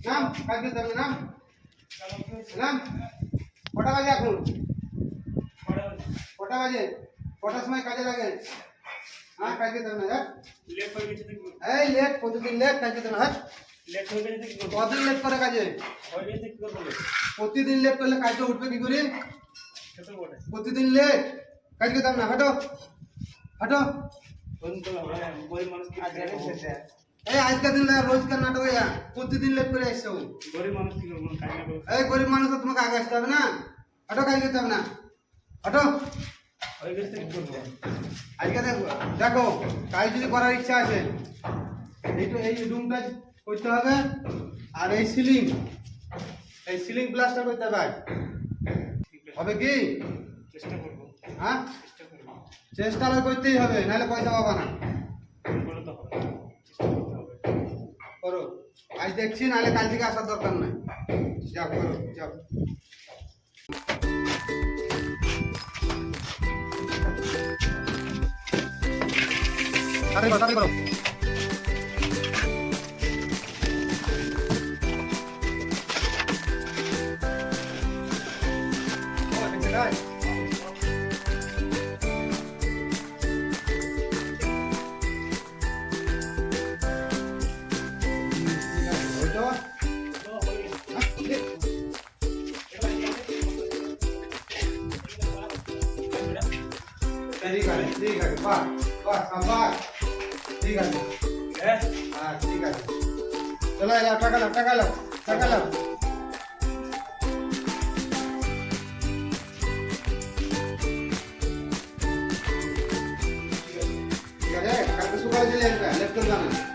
নাম কাজ করতে হবে নাম নাম কটা বাজে এখন কটা বাজে কটার সময় কাজে লাগে হ্যাঁ কাজ করতে হবে না লেট হয়ে গেছে দেখো এই লেট প্রতিদিন লেট কাজ করতে হবে না লেট হয়ে গেছে দেখো কতদিন লেট করে কাজে হয়ে গেছে কি করব প্রতিদিন লেট করলে কাজটা উঠবে কি করে ছোট বড় প্রতিদিন লেট কাজ করতে হবে না হাঁটো হাঁটো বন্ধু বই মানুষ কি এই আজকের দিন না রোজকার নাটক হইয়া প্রতিদিন লেট করে আসছো গরিব মানুষ কি করব কাজ না করব এই গরিব মানুষ তো তোমাকে আগে আসতে হবে না হাঁটো কাজ করতে হবে না হাঁটো হয়ে গেছে কি করব আজকে দেখো কাজ যদি করার ইচ্ছা আছে এই রুমটা করতে হবে আর এই সিলিং প্লাস্টার করতে হবে ঠিক আছে হবে কি চেষ্টা করব হ্যাঁ চেষ্টা করব চেষ্টা করতেই হবে নাহলে পয়সা পাবা না বলে তো হবে চেষ্টা করতে হবে করো আজ দেখছি নাহলে কাল থেকে আসার দরকার নাই যাও করো যাও তাড়াতাড়ি করো ঠিক আছে বাহ বাহ সাবাস ঠিক আছে হ্যাঁ ঠিক আছে চলো এলাও টাকা লাও টাকা লাও টাকা লাও ঠিক আছে কালকে সকালে চলে আসবে লেট করবে না